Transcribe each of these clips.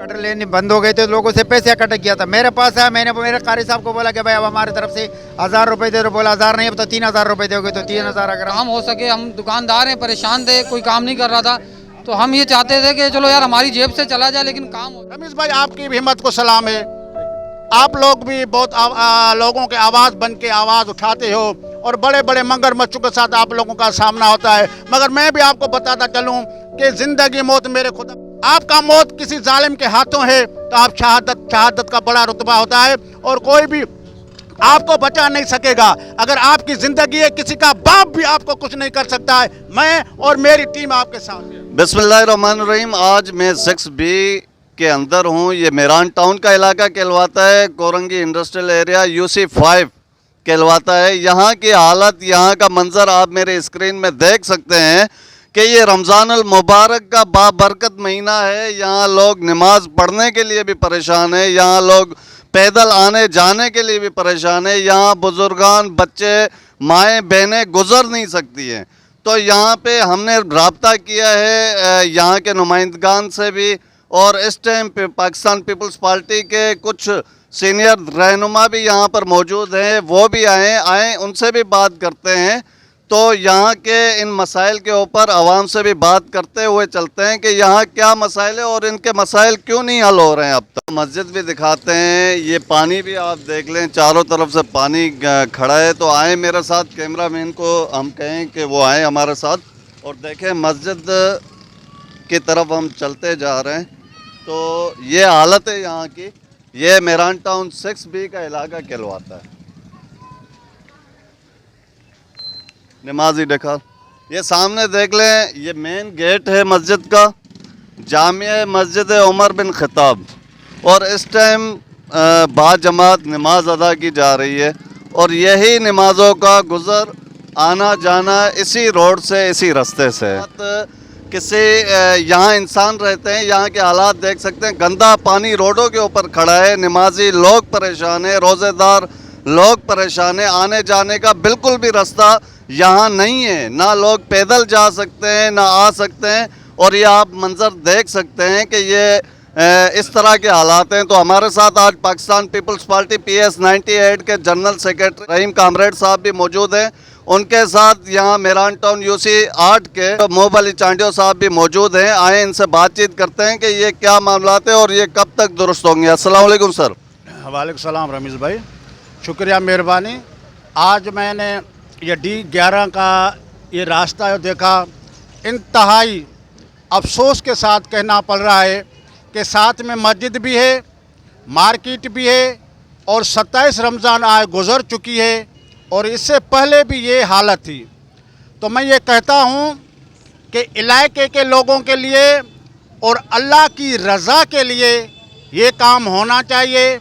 Water लेने बंद हो गए थे, लोगों से पैसे इकट्ठा किया था। मेरे पास आया, मैंने मेरे कारी साहब को बोला कि भाई अब हमारी तरफ से 1000 रुपए दे दो। बोला 1000 नहीं, अब तो 3000 रुपए दोगे। तो 3000 अगर काम हो सके, हम दुकानदार हैं, परेशान थे, कोई काम नहीं कर रहा था, तो हम ये चाहते थे कि चलो यार हमारी जेब से चला जाए लेकिन काम हो। रमेश भाई, आपकी भी हिम्मत को सलाम है। आप लोग भी बहुत लोगों के आवाज़ बन के आवाज़ उठाते हो और बड़े बड़े मगरमच्छों के साथ आप लोगों का सामना होता है। मगर मैं भी आपको बताता चलूं कि ज़िंदगी मौत मेरे खुदा, आपका मौत किसी जालिम के हाथों है तो आप शहादत का बड़ा रुतबा होता है और कोई भी आपको बचा नहीं सकेगा। अगर आपकी ज़िंदगी है, किसी का बाप भी आपको कुछ नहीं कर सकता है। मैं और मेरी टीम आपके साथ है। बिस्मिल्लाहिर्रहमानिर्रहीम। आज मैं 6B के अंदर हूँ। ये मेरान टाउन का इलाका कहलवाता है, कोरंगी इंडस्ट्रियल एरिया UC5 कहलवाता है। यहाँ की हालत, यहाँ का मंज़र आप मेरे स्क्रीन में देख सकते हैं कि ये रमज़ान अल मुबारक का बाबरकत महीना है। यहाँ लोग नमाज पढ़ने के लिए भी परेशान है, यहाँ लोग पैदल आने जाने के लिए भी परेशान है। यहाँ बुजुर्गान, बच्चे, माएँ बहनें गुजर नहीं सकती हैं। तो यहाँ पे हमने रब्ता किया है यहाँ के नुमाइंदगान से भी, और इस टाइम पे पाकिस्तान पीपल्स पार्टी के कुछ सीनियर रहनुमा भी यहाँ पर मौजूद हैं, वो भी आए उनसे भी बात करते हैं। तो यहाँ के इन मसाइल के ऊपर आवाम से भी बात करते हुए चलते हैं कि यहाँ क्या मसाइल है और इनके मसाइल क्यों नहीं हल हो रहे हैं अब तक। मस्जिद भी दिखाते हैं, ये पानी भी आप देख लें, चारों तरफ से पानी खड़ा है। तो आए मेरे साथ, कैमरामैन को हम कहें कि वो आए हमारे साथ और देखें मस्जिद की तरफ हम चलते जा रहे हैं। तो ये हालत है यहाँ की। ये मेरान टाउन 6B का इलाका कहलवाता है। नमाजी देखा, ये सामने देख लें, ये मेन गेट है मस्जिद का, जामिया मस्जिद उमर बिन खिताब। और इस टाइम बाजमात नमाज अदा की जा रही है और यही नमाज़ों का गुज़र आना जाना इसी रोड से, इसी रास्ते से। किसी यहाँ इंसान रहते हैं, यहाँ के हालात देख सकते हैं। गंदा पानी रोडों के ऊपर खड़ा है, नमाजी लोग परेशान है, रोज़ेदार लोग परेशान है। आने जाने का बिल्कुल भी रास्ता यहाँ नहीं है, ना लोग पैदल जा सकते हैं ना आ सकते हैं। और ये आप मंज़र देख सकते हैं कि ये इस तरह के हालात हैं। तो हमारे साथ आज पाकिस्तान पीपल्स पार्टी PS 98 के जनरल सेक्रेटरी रहीम कामरेड साहब भी मौजूद हैं। उनके साथ यहाँ मेरान टाउन UC8 के मोहब अली चांडियो साहब भी मौजूद हैं। आए इनसे बातचीत करते हैं कि ये क्या मामलात है और ये कब तक दुरुस्त होंगे। अस्सलाम वालेकुम सर। वालेकुम सलाम रमीज़ भाई, शुक्रिया, मेहरबानी। आज मैंने ये D11 का ये रास्ता देखा, इंतहाई अफसोस के साथ कहना पड़ रहा है कि साथ में मस्जिद भी है, मार्केट भी है और 27 रमज़ान आए गुज़र चुकी है और इससे पहले भी ये हालत थी। तो मैं ये कहता हूँ कि इलाके के लोगों के लिए और अल्लाह की रज़ा के लिए ये काम होना चाहिए।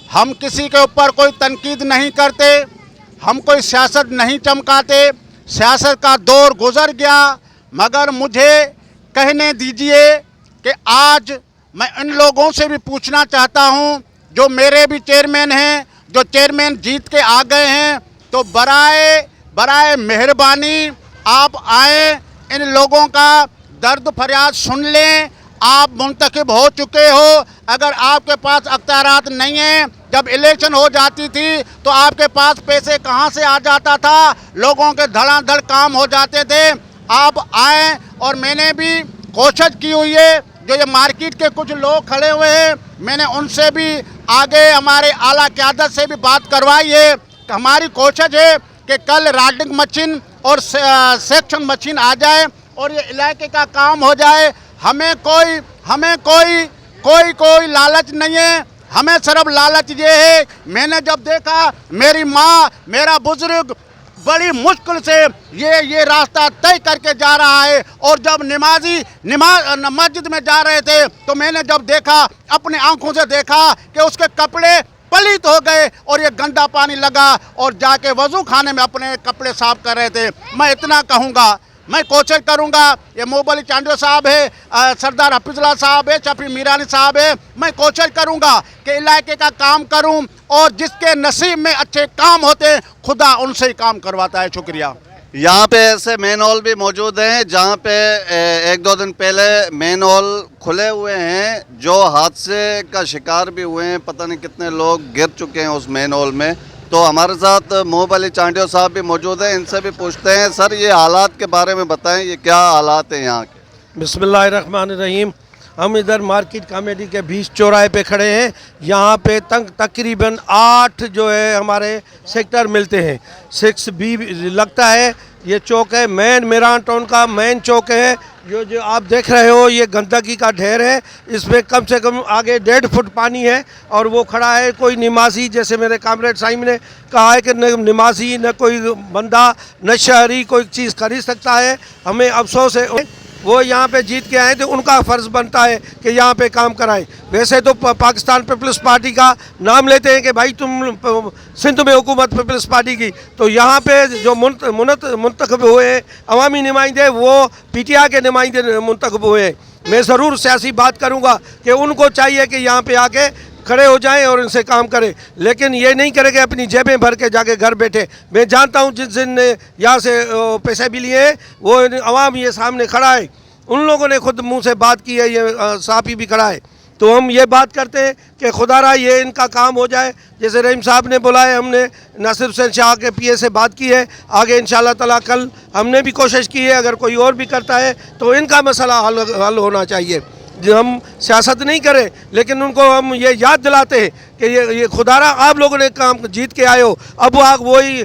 हम किसी के ऊपर कोई तनकीद नहीं करते, हम कोई सियासत नहीं चमकाते, सियासत का दौर गुज़र गया। मगर मुझे कहने दीजिए कि आज मैं इन लोगों से भी पूछना चाहता हूं जो मेरे भी चेयरमैन हैं, जो चेयरमैन जीत के आ गए हैं, तो बराए मेहरबानी आप आए, इन लोगों का दर्द फरियाद सुन लें। आप मुंतखब हो चुके हो, अगर आपके पास अख्तियारात नहीं हैं, जब इलेक्शन हो जाती थी तो आपके पास पैसे कहां से आ जाता था, लोगों के धड़ाधड़ काम हो जाते थे। आप आए और मैंने भी कोशिश की हुई है, जो ये मार्केट के कुछ लोग खड़े हुए हैं, मैंने उनसे भी आगे हमारे आला क़यादत से भी बात करवाई है। हमारी कोशिश है कि कल राइडिंग मशीन और सेक्शन मशीन आ जाए और ये इलाके का काम हो जाए। हमें कोई लालच नहीं है, हमें सिर्फ लालच ये है, मैंने जब देखा मेरी माँ, मेरा बुजुर्ग बड़ी मुश्किल से ये रास्ता तय करके जा रहा है और जब मस्जिद में जा रहे थे तो मैंने जब देखा, अपनी आंखों से देखा कि उसके कपड़े पलीत हो गए और ये गंदा पानी लगा और जाके वज़ू खाने में अपने कपड़े साफ कर रहे थे। मैं इतना कहूँगा, मैं कोशिश करूंगा, ये मोहब अली चांडियो साहब है, सरदार हफीजुल्लाह साहब है, शफी मीरानी साहब है, मैं कोशिश करूंगा कि इलाके का काम करूं और जिसके नसीब में अच्छे काम होते हैं खुदा उनसे ही काम करवाता है। शुक्रिया। यहाँ पे ऐसे मेन हॉल भी मौजूद हैं जहाँ पे एक दो दिन पहले मेन हॉल खुले हुए हैं, जो हादसे का शिकार भी हुए हैं। पता नहीं कितने लोग गिर चुके हैं उस मेन हॉल में। तो हमारे साथ मोहब अली चांडियो साहब भी मौजूद हैं, इनसे भी पूछते हैं। सर, ये हालात के बारे में बताएं, ये क्या हालात हैं यहाँ के? बिस्मिल्लाहिर्रहमानिर्रहीम। हम इधर मार्केट कमेटी के बीच चौराहे पे खड़े हैं। यहाँ पे तकरीबन 8 जो है हमारे सेक्टर मिलते हैं। 6B लगता है ये चौक है, मेन मेरान टाउन का मेन चौक है। जो आप देख रहे हो ये गंदगी का ढेर है। इसमें कम से कम आगे 1.5 फुट पानी है और वो खड़ा है कोई निमाजी, जैसे मेरे कामरेड साहिब ने कहा है कि न निमाजी न कोई बंदा न शहरी कोई चीज़ खरीद सकता है। हमें अफसोस है, वो यहाँ पे जीत के आए थे, उनका फ़र्ज़ बनता है कि यहाँ पे काम कराएं। वैसे तो पाकिस्तान पीपल्स पार्टी का नाम लेते हैं कि भाई तुम सिंध में हुकूमत पीपल्स पार्टी की, तो यहाँ पे जो मुंतखब हुए अवामी नुमाइंदे वो PTI के नुमाइंदे मुंतखब हुए। मैं ज़रूर सियासी बात करूँगा कि उनको चाहिए कि यहाँ पे आके खड़े हो जाएं और इनसे काम करें, लेकिन ये नहीं करेंगे अपनी जेबें भर के जाके घर बैठे। मैं जानता हूँ जिन ने यहाँ से पैसे भी लिए हैं वो अवाम ये सामने खड़ा है, उन लोगों ने खुद मुंह से बात की है, ये साफी भी खड़ा है। तो हम ये बात करते हैं कि खुदारा ये इनका काम हो जाए। जैसे रहीम साहब ने बोला है, हमने नासिर हुसैन शाह के PA से बात की है, आगे इंशाल्लाह ताला कल हमने भी कोशिश की है, अगर कोई और भी करता है तो इनका मसला हल होना चाहिए। जो हम सियासत नहीं करें, लेकिन उनको हम ये याद दिलाते हैं कि ये खुदारा आप लोगों ने काम जीत के आए हो। अब आप वही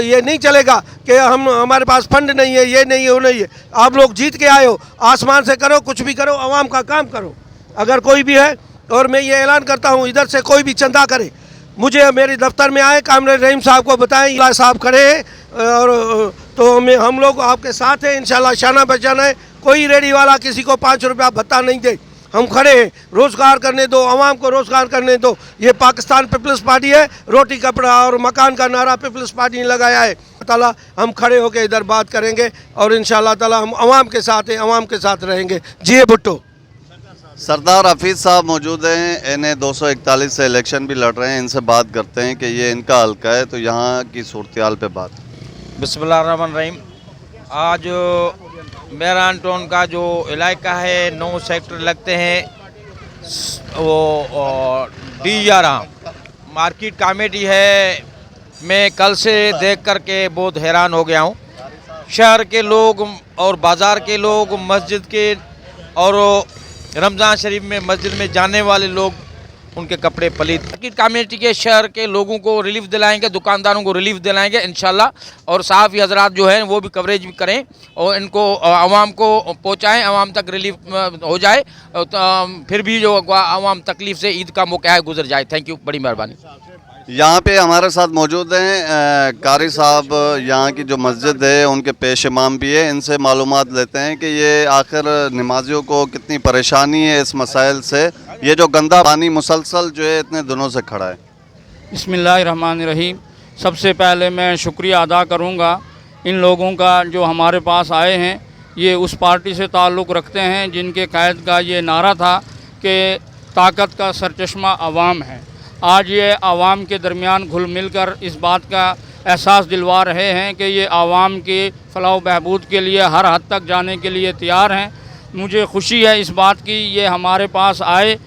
ये नहीं चलेगा कि हमारे पास फंड नहीं है, ये नहीं है, वो नहीं है। आप लोग जीत के आए हो, आसमान से करो, कुछ भी करो, आवाम का काम करो। अगर कोई भी है, और मैं ये ऐलान करता हूँ, इधर से कोई भी चंदा करे, मुझे मेरे दफ्तर में आए, कामरेड रहीम साहब को बताएं इला साहब खड़े हैं और तो हम लोग आपके साथ हैं इंशाल्लाह। शाना बचाना है, कोई रेडी वाला किसी को 5 रुपया भत्ता नहीं दे, हम खड़े हैं। रोज़गार करने दो, आवाम को रोज़गार करने दो। ये पाकिस्तान पीपल्स पार्टी है, रोटी कपड़ा और मकान का नारा पीपल्स पार्टी ने लगाया है। ताला हम खड़े होकर इधर बात करेंगे और इंशाल्लाह ताला हम आवाम के साथ हैं, आवाम के साथ रहेंगे। जी भुट्टो। सरदार हफीज़ साहब मौजूद हैं, इन्हें 241 से इलेक्शन भी लड़ रहे हैं। इनसे बात करते हैं कि ये इनका हल्का है, तो यहाँ की सूरत-ए-हाल पे बात। बिस्मिल्लाहिर्रहमानिर्रहीम। आज मेरान टाउन का जो इलाका है, 9 सेक्टर लगते हैं, वो D11 मार्केट कमेटी है। मैं कल से देख कर के बहुत हैरान हो गया हूँ। शहर के लोग और बाज़ार के लोग, मस्जिद के और रमज़ान शरीफ में मस्जिद में जाने वाले लोग, उनके कपड़े पलीत। मार्केट कमेटी के शहर के लोगों को रिलीफ दिलाएंगे, दुकानदारों को रिलीफ दिलाएंगे इंशाल्लाह। और सहाफ़ी हजरात जो हैं वो भी कवरेज भी करें और इनको आवाम को पहुँचाएँ, आवाम तक रिलीफ हो जाए, तो फिर भी जो आवाम तकलीफ़ से ईद का मौका है गुजर जाए। थैंक यू, बड़ी मेहरबानी। यहाँ पे हमारे साथ मौजूद हैं कारी साहब, यहाँ की जो मस्जिद है उनके पेश इमाम भी है। इनसे मालूमात लेते हैं कि ये आखिर नमाजियों को कितनी परेशानी है इस मसाइल से। ये जो गंदा पानी मुसलसल जो है इतने दिनों से खड़ा है। बिस्मिल्लाहिर्रहमानिर्रहीम। सबसे पहले मैं शुक्रिया अदा करूँगा इन लोगों का जो हमारे पास आए हैं। ये उस पार्टी से ताल्लुक़ रखते हैं जिनके क़ायद का ये नारा था कि ताकत का सरचश्मा अवाम है। आज ये आवाम के दरमियान घुल मिल कर इस बात का एहसास दिलवा रहे हैं कि ये आवाम के फलाह बहबूद के लिए हर हद तक जाने के लिए तैयार हैं। मुझे खुशी है इस बात की, ये हमारे पास आए,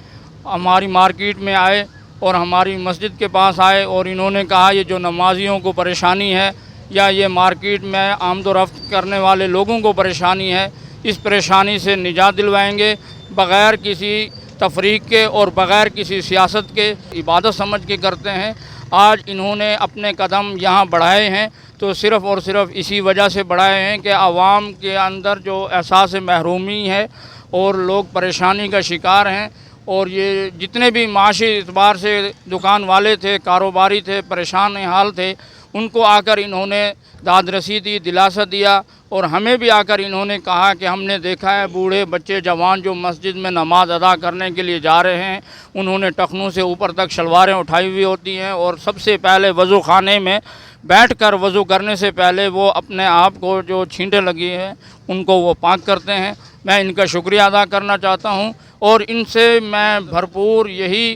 हमारी मार्केट में आए और हमारी मस्जिद के पास आए और इन्होंने कहा ये जो नमाजियों को परेशानी है या ये मार्केट में आमदोरफ्त करने वाले लोगों को परेशानी है, इस परेशानी से निजात दिलवाएंगे बग़ैर किसी तफरीक के और बग़ैर किसी सियासत के। इबादत समझ के करते हैं। आज इन्होंने अपने कदम यहाँ बढ़ाए हैं तो सिर्फ़ और सिर्फ इसी वजह से बढ़ाए हैं कि आवाम के अंदर जो एहसास महरूमी है और लोग परेशानी का शिकार हैं, और ये जितने भी माशी एतबार से दुकान वाले थे, कारोबारी थे, परेशान हाल थे, उनको आकर इन्होंने दाद रसी दी, दिलासा दिया। और हमें भी आकर इन्होंने कहा कि हमने देखा है बूढ़े बच्चे जवान जो मस्जिद में नमाज अदा करने के लिए जा रहे हैं, उन्होंने टखनों से ऊपर तक शलवारें उठाई हुई होती हैं और सबसे पहले वज़ू खाने में बैठकर वज़ू करने से पहले वो अपने आप को जो छींटे लगी हैं उनको वो पाक करते हैं। मैं इनका शुक्रिया अदा करना चाहता हूँ और इनसे मैं भरपूर यही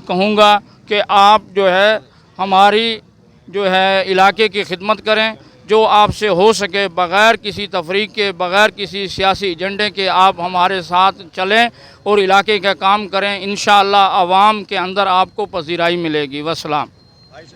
कहूँगा कि आप जो है हमारी जो है इलाके की खिदमत करें, जो आपसे हो सके बग़ैर किसी तफरीक के, बग़ैर किसी सियासी एजेंडे के आप हमारे साथ चलें और इलाके का काम करें। इंशाअल्लाह आवाम के अंदर आपको पजीराई मिलेगी। वस्सलाम।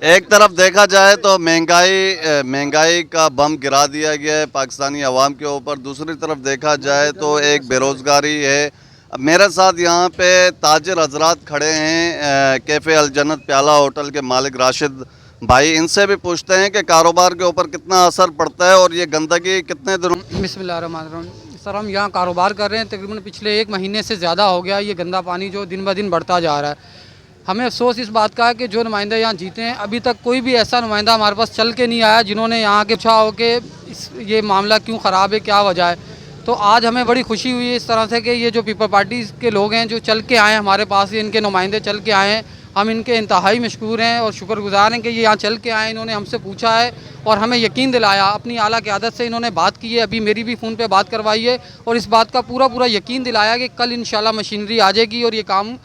एक तरफ देखा जाए तो महंगाई का बम गिरा दिया गया है पाकिस्तानी अवाम के ऊपर, दूसरी तरफ देखा जाए तो एक बेरोज़गारी है। मेरे साथ यहाँ पे ताजिर हजरात खड़े हैं, कैफ़े अल जन्नत प्याला होटल के मालिक राशिद भाई, इनसे भी पूछते हैं कि कारोबार के ऊपर कितना असर पड़ता है और ये गंदगी कितने दिनों। बिस्मिल्लाहिर्रहमानिर्रहीम। सर हम यहाँ कारोबार कर रहे हैं, तकरीबन पिछले 1 महीने से ज़्यादा हो गया ये गंदा पानी जो दिन ब दिन बढ़ता जा रहा है। हमें अफसोस इस बात का है कि जो नुमाइंदे यहाँ जीते हैं अभी तक कोई भी ऐसा नुमाइंदा हमारे पास चल के नहीं आया जिन्होंने यहाँ के पूछा हो कि ये मामला क्यों ख़राब है, क्या वजह है। तो आज हमें बड़ी खुशी हुई है इस तरह से कि ये जो पीपल पार्टी के लोग हैं जो चल के आए हैं हमारे पास, इनके नुमाइंदे चल के आए हैं, हम इनके इंतहाई मशकूर हैं और शुक्रगुजार हैं कि ये यहाँ चल के आए। इन्होंने हमसे पूछा है और हमें यकीन दिलाया, अपनी आला क़यादत से इन्होंने बात की है, अभी मेरी भी फ़ोन पे बात करवाई है और इस बात का पूरा यकीन दिलाया कि कल इंशाल्लाह मशीनरी आ जाएगी और ये काम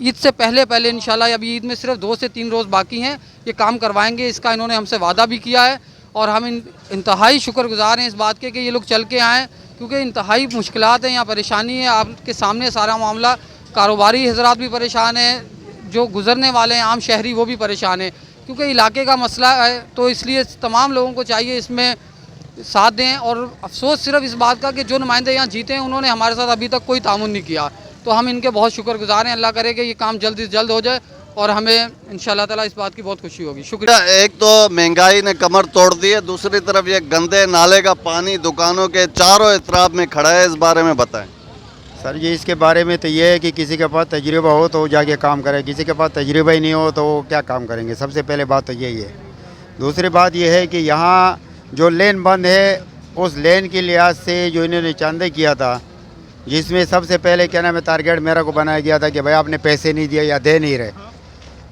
ईद से पहले इंशाल्लाह, अभी ईद में सिर्फ 2 से 3 रोज़ बाकी हैं, ये काम करवाएंगे। इसका इन्होंने हमसे वादा भी किया है और हम इंतहाई शुक्रगुजार हैं इस बात के कि ये लोग चल के आएँ, क्योंकि इंतहाई मुश्किलात हैं, यहाँ परेशानी है। आपके सामने सारा मामला, कारोबारी हजरात भी परेशान हैं, जो गुज़रने वाले हैं आम शहरी वो भी परेशान हैं, क्योंकि इलाके का मसला है। तो इसलिए तमाम लोगों को चाहिए इसमें साथ दें। और अफसोस सिर्फ इस बात का कि जो नुमाइंदे यहाँ जीते हैं उन्होंने हमारे साथ अभी तक कोई तामुन नहीं किया, तो हम इनके बहुत शुक्रगुजार हैं। अल्लाह करे कि ये काम जल्द से जल्द हो जाए और हमें इंशाअल्लाह ताला इस बात की बहुत खुशी होगी। शुक्रिया। एक तो महंगाई ने कमर तोड़ दी है, दूसरी तरफ ये गंदे नाले का पानी दुकानों के चारों इतराफ में खड़ा है, इस बारे में बताएं। सर जी इसके बारे में तो ये है कि किसी के पास तजुर्बा हो तो जाके काम करे, किसी के पास तजुर्बा ही नहीं हो तो वो क्या काम करेंगे। सबसे पहले बात तो यही है। दूसरी बात ये है कि यहाँ जो लेन बंद है उस लेन के लिहाज से जो इन्होंने चांदे किया था, जिसमें सबसे पहले क्या नाम है टारगेट मेरा को बनाया गया था कि भाई आपने पैसे नहीं दिए या दे नहीं रहे।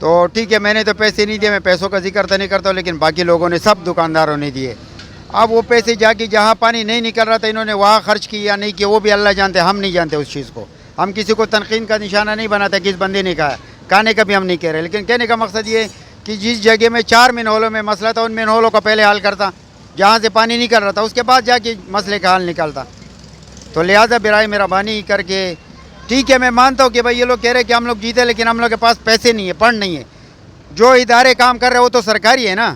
तो ठीक है, मैंने तो पैसे नहीं दिए, मैं पैसों का जिक्र तो नहीं करता हूँ, लेकिन बाकी लोगों ने, सब दुकानदारों ने दिए। अब वो पैसे जाके जहाँ पानी नहीं निकल रहा था इन्होंने वहाँ खर्च किया या नहीं किया वो भी अल्लाह जानते, हम नहीं जानते उस चीज़ को। हम किसी को तनकीन का निशाना नहीं बनाते, किस बंदे ने कहा, कहने का भी हम नहीं कह रहे, लेकिन कहने का मकसद ये कि जिस जगह में 4 मैनहोलों में मसला था उन मैनहोलों का पहले हल करता, जहाँ से पानी निकल रहा था उसके बाद जाके मसले का हल निकलता। तो लिहाजा बिराए मेहरबानी करके, ठीक है मैं मानता हूँ कि भाई ये लोग कह रहे हैं कि हम लोग जीते, लेकिन हम लोग के पास पैसे नहीं है, फंड नहीं है। जो इदारे काम कर रहे हैं वो तो सरकारी है ना,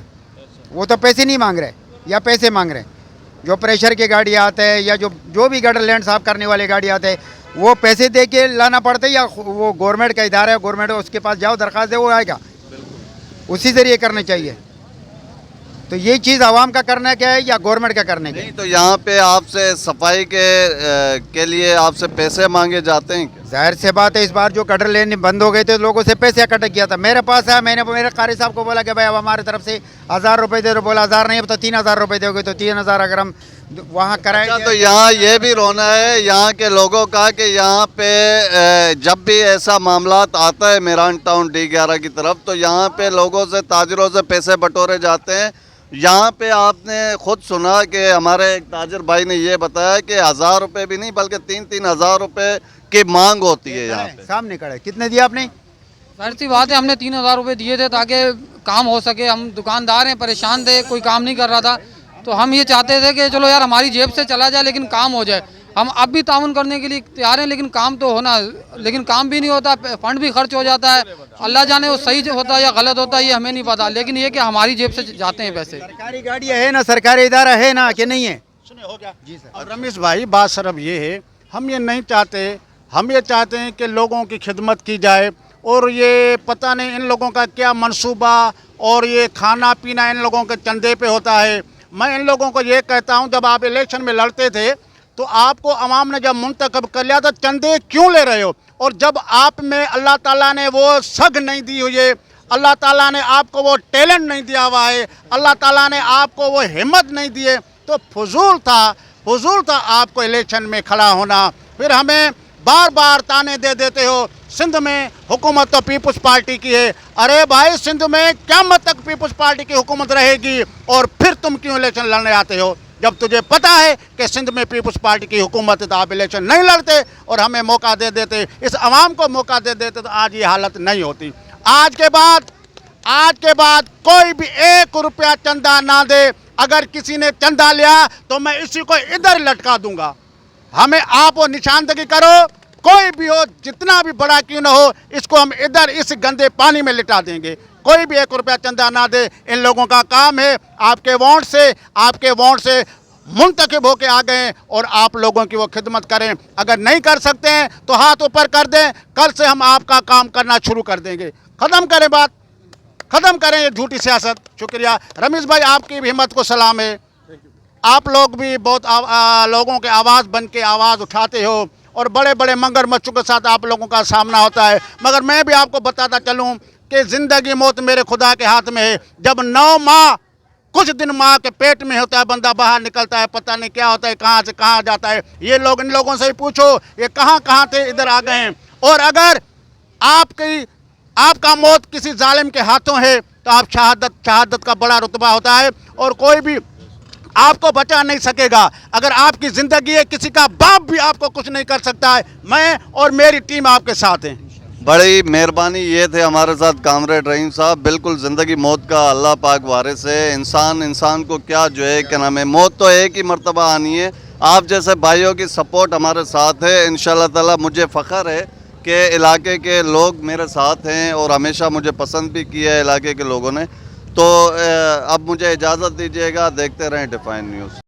वो तो पैसे नहीं मांग रहे या पैसे मांग रहे हैं। जो प्रेशर के गाड़ी आते हैं या जो भी गटर लैंड साफ करने वाले गाड़ी आते हैं वो पैसे दे के लाना पड़ता है, या वो गवर्नमेंट का इदारा है, गवर्नमेंट उसके पास जाओ दरख्वास्त दे वो आएगा, उसी ज़रिए करना चाहिए। तो ये चीज़ आवाम का करना क्या है या गवर्नमेंट का करने का? नहीं तो यहाँ पे आपसे सफाई के लिए आपसे पैसे मांगे जाते हैं क्या? जाहिर से बात है, इस बार जो गटर लेने बंद हो गए थे लोगों से पैसे इकट्ठा किया था। मेरे पास आया, मैंने मेरे कारी साहब को बोला कि भाई अब हमारी तरफ से 1000 रुपये दे दो, बोला 1000 नहीं अब तो 3000 रुपये दोगे, तो 3000 अगर हम वहाँ कराएंगे। तो यहाँ ये भी रोना है यहाँ के लोगों का कि यहाँ पे जब भी ऐसा मामलात आता है मेरान टाउन D11 की तरफ, तो यहाँ पे लोगों से, ताजिरों से पैसे बटोरे जाते हैं। यहाँ पे आपने खुद सुना कि हमारे एक ताजिर भाई ने ये बताया कि 1000 रुपये भी नहीं बल्कि 3-3 हज़ार रुपये की मांग होती है यहाँ पे। सामने खड़े, कितने दिया आपने? जाहिर सी बात है, हमने 3000 रुपये दिए थे ताकि काम हो सके। हम दुकानदार हैं, परेशान थे, कोई काम नहीं कर रहा था, तो हम ये चाहते थे कि चलो यार हमारी जेब से चला जाए लेकिन काम हो जाए। हम अब भी ताउन करने के लिए तैयार हैं, लेकिन काम तो होना, लेकिन काम भी नहीं होता, फंड भी खर्च हो जाता है। अल्लाह जाने वो सही होता है या गलत होता है ये हमें नहीं पता, लेकिन ये कि हमारी जेब से जाते हैं पैसे। सरकारी गाड़ियाँ है ना, सरकारी इदारा है ना कि नहीं है? सुनिए हो गया जी सर। और रमेश भाई बात सर अब ये है, हम ये नहीं चाहते, हम ये चाहते हैं कि लोगों की खिदमत की जाए। और ये पता नहीं इन लोगों का क्या मंसूबा और ये खाना पीना इन लोगों के चंदे पे होता है। मैं इन लोगों को ये कहता हूँ, जब आप इलेक्शन में लड़ते थे तो आपको अवाम ने जब मुंतखब कर लिया तो चंदे क्यों ले रहे हो? और जब आप में अल्लाह ताला ने वो सग नहीं दी हुई है, अल्लाह ताला ने आपको वो टैलेंट नहीं दिया हुआ है, अल्लाह ताला ने आपको वो हिम्मत नहीं दी है, तो फजूल था आपको इलेक्शन में खड़ा होना। फिर हमें बार बार ताने दे देते हो सिंध में हुकूमत तो पीपल्स पार्टी की है। अरे भाई सिंध में क़यामत तक पीपल्स पार्टी की हुकूमत रहेगी, और फिर तुम क्यों इलेक्शन लड़ने आते हो? जब तुझे पता है कि सिंध में पीपल्स पार्टी की हुकूमत है तो आप इलेक्शन नहीं लड़ते और हमें मौका दे देते, इस आवाम को मौका दे देते, तो आज ये हालत नहीं होती। आज के बाद कोई भी 1 रुपया चंदा ना दे, अगर किसी ने चंदा लिया तो मैं इसी को इधर लटका दूंगा। हमें आप वो निशानदगी करो, कोई भी हो, जितना भी बड़ा क्यों ना हो, इसको हम इधर इस गंदे पानी में लिटा देंगे। कोई भी 1 रुपया चंदा ना दे। इन लोगों का काम है आपके वोट से मुंतखब होके आ गए और आप लोगों की वो खिदमत करें। अगर नहीं कर सकते हैं तो हाथ ऊपर कर दें, कल से हम आपका काम करना शुरू कर देंगे। ख़त्म करें बात, ख़त्म करें ये झूठी सियासत। शुक्रिया रमीज़ भाई, आपकी भी हिम्मत को सलाम है। आप लोग भी बहुत लोगों के आवाज़ बन के आवाज़ उठाते हो और बड़े बड़े मगरमच्छों के साथ आप लोगों का सामना होता है। मगर मैं भी आपको बताता चलूँ कि ज़िंदगी मौत मेरे खुदा के हाथ में है। जब 9 माह कुछ दिन माँ के पेट में होता है, बंदा बाहर निकलता है, पता नहीं क्या होता है, कहाँ से कहाँ जाता है। ये लोग, इन लोगों से ही पूछो ये कहाँ कहाँ थे, इधर आ गए हैं। और अगर आपका मौत किसी जालिम के हाथों है तो आप शहादत का बड़ा रुतबा होता है और कोई भी आपको बचा नहीं सकेगा। अगर आपकी ज़िंदगी है, किसी का बाप भी आपको कुछ नहीं कर सकता है। मैं और मेरी टीम आपके साथ हैं। बड़ी मेहरबानी। ये थे हमारे साथ कामरेड रहीम साहब। बिल्कुल ज़िंदगी मौत का अल्लाह पाक वारिस है। इंसान को क्या जो है क्या नाम है, मौत तो एक ही मर्तबा आनी है। आप जैसे भाइयों की सपोर्ट हमारे साथ है। इंशाल्लाह ताला मुझे फ़ख्र है कि इलाके के लोग मेरे साथ हैं और हमेशा मुझे पसंद भी किया है इलाके के लोगों ने। तो अब मुझे इजाज़त दीजिएगा। देखते रहें डिफाइन न्यूज़।